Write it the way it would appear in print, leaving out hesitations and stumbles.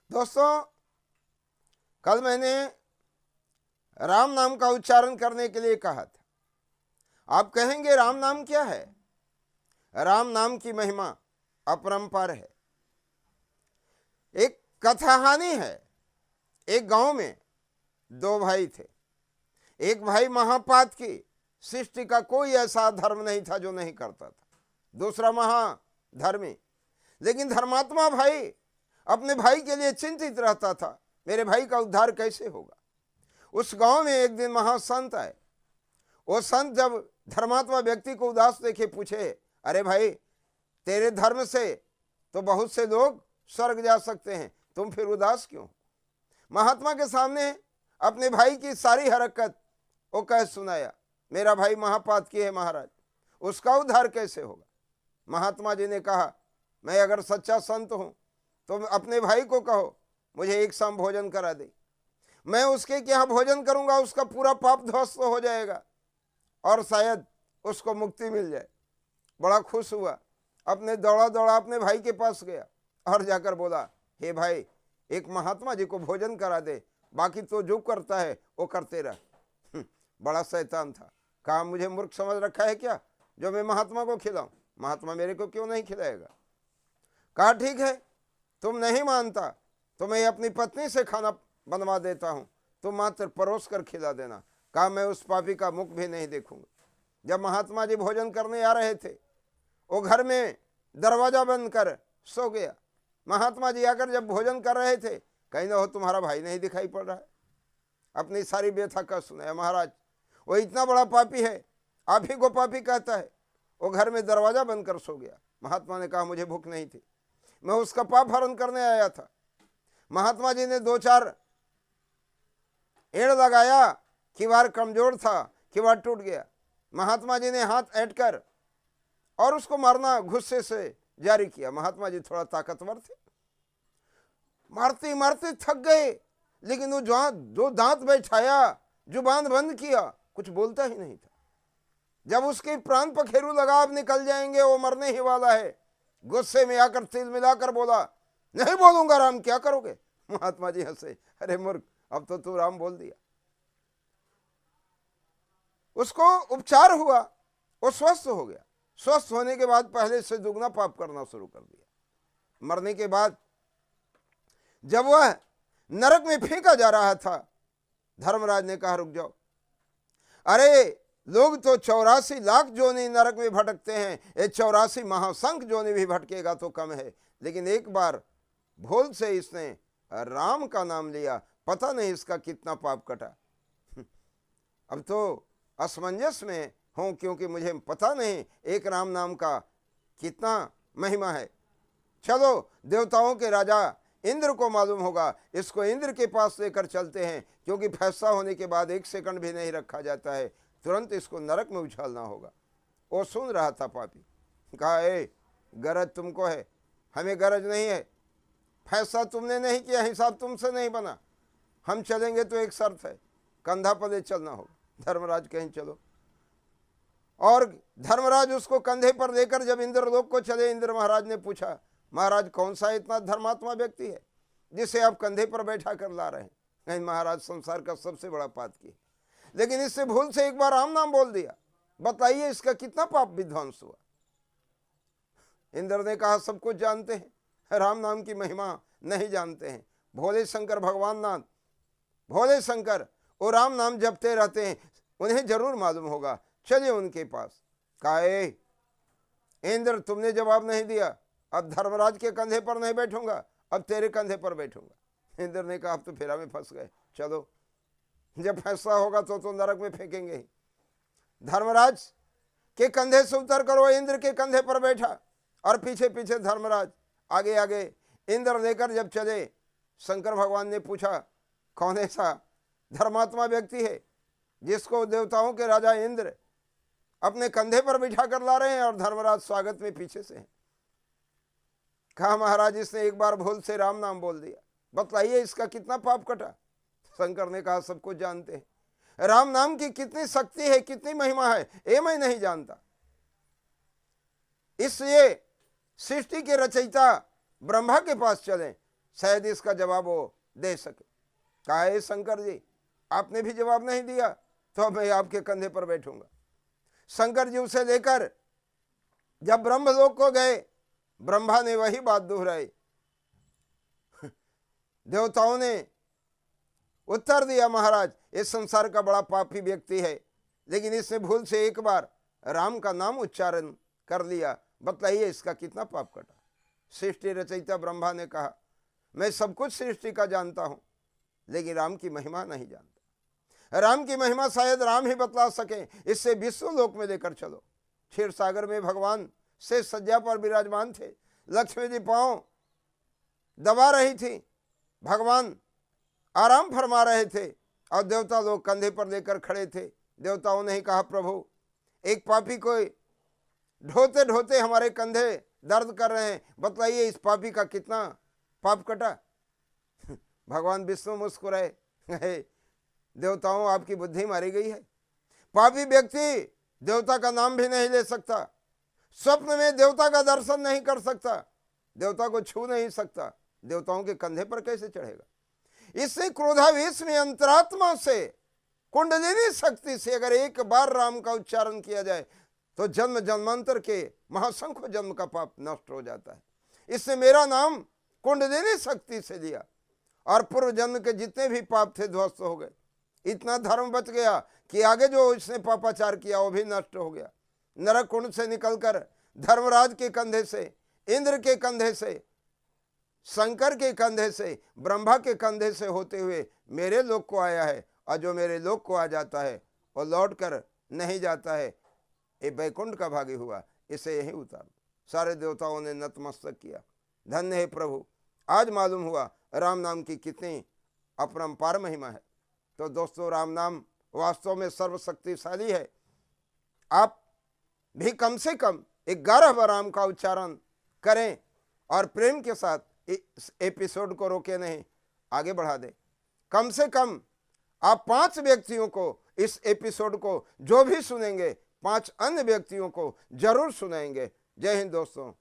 दोस्तों, कल मैंने राम नाम का उच्चारण करने के लिए कहा था। आप कहेंगे राम नाम क्या है? राम नाम की महिमा अपरंपार है। एक कथाहानी है। एक गांव में दो भाई थे। एक भाई महापात की, सृष्टि का कोई ऐसा धर्म नहीं था जो नहीं करता था। दूसरा महाधर्मी, लेकिन धर्मात्मा भाई अपने भाई के लिए चिंतित रहता था, मेरे भाई का उद्धार कैसे होगा। उस गांव में एक दिन महासंत आए। वो संत जब धर्मात्मा व्यक्ति को उदास देखे पूछे, अरे भाई, तेरे धर्म से तो बहुत से लोग स्वर्ग जा सकते हैं, तुम फिर उदास क्यों? महात्मा के सामने अपने भाई की सारी हरकत वो कह सुनाया। मेरा भाई महापात की है महाराज, उसका उद्धार कैसे होगा? महात्मा जी ने कहा, मैं अगर सच्चा संत हूं तो अपने भाई को कहो मुझे एक शाम भोजन करा दे। मैं उसके क्या भोजन करूंगा, उसका पूरा पाप ध्वस्त हो जाएगा और शायद उसको मुक्ति मिल जाए। बड़ा खुश हुआ, अपने दौड़ा दौड़ा अपने भाई के पास गया और जाकर बोला, हे भाई, एक महात्मा जी को भोजन करा दे, बाकी तो जो करता है वो करते रह। बड़ा शैतान था। कहा, मुझे मूर्ख समझ रखा है क्या जो मैं महात्मा को खिलाऊं? महात्मा मेरे को क्यों नहीं खिलाएगा? कहा, ठीक है, तुम नहीं मानता तो मैं अपनी पत्नी से खाना बनवा देता हूं, तुम मात्र परोस कर खिला देना। कहा, मैं उस पापी का मुख भी नहीं देखूंगा। जब महात्मा जी भोजन करने आ रहे थे, वो घर में दरवाजा बंद कर सो गया। महात्मा जी आकर जब भोजन कर रहे थे, कहीं ना हो तुम्हारा भाई नहीं दिखाई पड़ रहा है। अपनी सारी व्यथा का सुनाया। महाराज, वो इतना बड़ा पापी है, आप ही को पापी कहता है। वो घर में दरवाजा बंद कर सो गया। महात्मा ने कहा, मुझे भूख नहीं थी, मैं उसका पाप हरण करने आया था। महात्मा जी ने 2-4 एड़ लगाया, किवाड़ कमजोर था, किवाड़ टूट गया। महात्मा जी ने हाथ ऐंठकर और उसको मारना गुस्से से जारी किया। महात्मा जी थोड़ा ताकतवर थे, मारते मारते थक गए, लेकिन वो जो दांत बैठाया, जुबान बंद किया, कुछ बोलता ही नहीं था। जब उसके प्राण पखेरु लगा, अब निकल जाएंगे, वो मरने ही वाला है, गुस्से में आकर तिल मिलाकर बोला, नहीं बोलूंगा राम, क्या करोगे? महात्मा जी हंसे, अरे मूर्ख, अब तो तू राम बोल दिया। उसको उपचार हुआ, वो स्वस्थ हो गया। स्वस्थ होने के बाद पहले से दुगना पाप करना शुरू कर दिया। मरने के बाद जब वह नरक में फेंका जा रहा था, धर्मराज ने कहा, रुक जाओ, अरे लोग तो 84 लाख जोनी नरक में भटकते हैं, ये 84 महाशंख जोनी भी भटकेगा तो कम है। लेकिन एक बार भूल से इसने राम का नाम लिया, पता नहीं इसका कितना पाप कटा। अब तो असमंजस में हूं, क्योंकि मुझे पता नहीं एक राम नाम का कितना महिमा है। चलो, देवताओं के राजा इंद्र को मालूम होगा, इसको इंद्र के पास लेकर चलते हैं, क्योंकि फैसला होने के बाद 1 सेकंड भी नहीं रखा जाता है, तुरंत इसको नरक में उछालना होगा। वो सुन रहा था पापी। कहा, ए, गरज तुमको है, हमें गरज नहीं है। फैसला तुमने नहीं किया, हिसाब तुमसे नहीं बना। हम चलेंगे तो एक शर्त है, कंधा पले चलना होगा। धर्मराज कहीं चलो। और धर्मराज उसको कंधे पर लेकर जब इंद्रलोक को चले, इंद्र महाराज ने पूछा, महाराज, कौन सा इतना धर्मात्मा व्यक्ति है जिसे आप कंधे पर बैठा कर ला रहे हैं? नहीं महाराज, संसार का सबसे बड़ा पातकी है, लेकिन इससे भूल से एक बार राम नाम बोल दिया, बताइए इसका कितना पाप विध्वंस हुआ। इंद्र ने कहा, सब कुछ जानते हैं, राम नाम की महिमा नहीं जानते हैं। भोले शंकर भगवान नाथ, भोले शंकर वो राम नाम जपते रहते हैं, उन्हें जरूर मालूम होगा, चलिए उनके पास। कहा, इंद्र, तुमने जवाब नहीं दिया, अब धर्मराज के कंधे पर नहीं बैठूंगा, अब तेरे कंधे पर बैठूंगा। इंद्र ने कहा, अब तो फेरा में फंस गए, चलो, जब फैसला होगा तो नरक में फेंकेंगे ही। धर्मराज के कंधे से उतर कर वो इंद्र के कंधे पर बैठा और पीछे पीछे धर्मराज, आगे आगे इंद्र लेकर जब चले, शंकर भगवान ने पूछा, कौन ऐसा धर्मात्मा व्यक्ति है जिसको देवताओं के राजा इंद्र अपने कंधे पर बिठा कर ला रहे हैं और धर्मराज स्वागत में पीछे से हैं? कहा, महाराज, इसने एक बार भूल से राम नाम बोल दिया, बताइए इसका कितना पाप कटा? शंकर ने कहा, सब कुछ जानते हैं, राम नाम की कितनी शक्ति है, कितनी महिमा है, ये मैं नहीं जानता। इसलिए सृष्टि के रचयिता ब्रह्मा के पास चलें, शायद इसका जवाब वो दे सके। कहा, हे शंकर जी, आपने भी जवाब नहीं दिया तो मैं आपके कंधे पर बैठूंगा। शंकर जी उसे लेकर जब ब्रह्मलोक को गए, ब्रह्मा ने वही बात दोहराई। देवताओं ने उत्तर दिया, महाराज इस संसार का बड़ा पापी व्यक्ति है, लेकिन इसने भूल से एक बार राम का नाम उच्चारण कर लिया, बतलाइए इसका कितना पाप कटा। सृष्टि रचयिता ब्रह्मा ने कहा, मैं सब कुछ सृष्टि का जानता हूं, लेकिन राम की महिमा नहीं जानता। राम की महिमा शायद राम ही बतला सके, इससे विश्व लोक में लेकर चलो। क्षीर सागर में भगवान से सज्जा पर विराजमान थे, लक्ष्मी जी पांव दबा रही थी, भगवान आराम फरमा रहे थे और देवता लोग कंधे पर लेकर खड़े थे। देवताओं ने ही कहा, प्रभु एक पापी को ढोते ढोते हमारे कंधे दर्द कर रहे हैं, बतलाइए इस पापी का कितना पाप कटा। भगवान विष्णु मुस्कुराए, देवताओं आपकी बुद्धि मारी गई है। पापी व्यक्ति देवता का नाम भी नहीं ले सकता, स्वप्न में देवता का दर्शन नहीं कर सकता, देवता को छू नहीं सकता, देवताओं के कंधे पर कैसे चढ़ेगा। इससे क्रोधावेश में अंतरात्मा से कुंडलिनी शक्ति से अगर एक बार राम का उच्चारण किया जाए तो जन्म जन्मांतर के महासंख्य जन्म का पाप नष्ट हो जाता है। इससे मेरा नाम कुंडलिनी शक्ति से लिया और पूर्व जन्म के जितने भी पाप थे ध्वस्त हो गए। इतना धर्म बच गया कि आगे जो इसने पापाचार किया वो भी नष्ट हो गया। नरक कुंड से निकलकर धर्मराज के कंधे से, इंद्र के कंधे से, शंकर के कंधे से, ब्रह्मा के कंधे से होते हुए मेरे लोक को आया है, और जो मेरे लोक को आ जाता है वो लौट कर नहीं जाता है, ये बैकुंठ का भागी हुआ, इसे यही उतार। सारे देवताओं ने नतमस्तक किया। धन्य है प्रभु, आज मालूम हुआ राम नाम की कितनी अपरंपार महिमा है। तो दोस्तों, राम नाम वास्तव में सर्वशक्तिशाली है। आप भी कम से कम 11 बार राम का उच्चारण करें और प्रेम के साथ इस एपिसोड को रोके नहीं, आगे बढ़ा दें। कम से कम आप 5 व्यक्तियों को इस एपिसोड को जो भी सुनेंगे, 5 अन्य व्यक्तियों को जरूर सुनाएंगे। जय हिंद दोस्तों।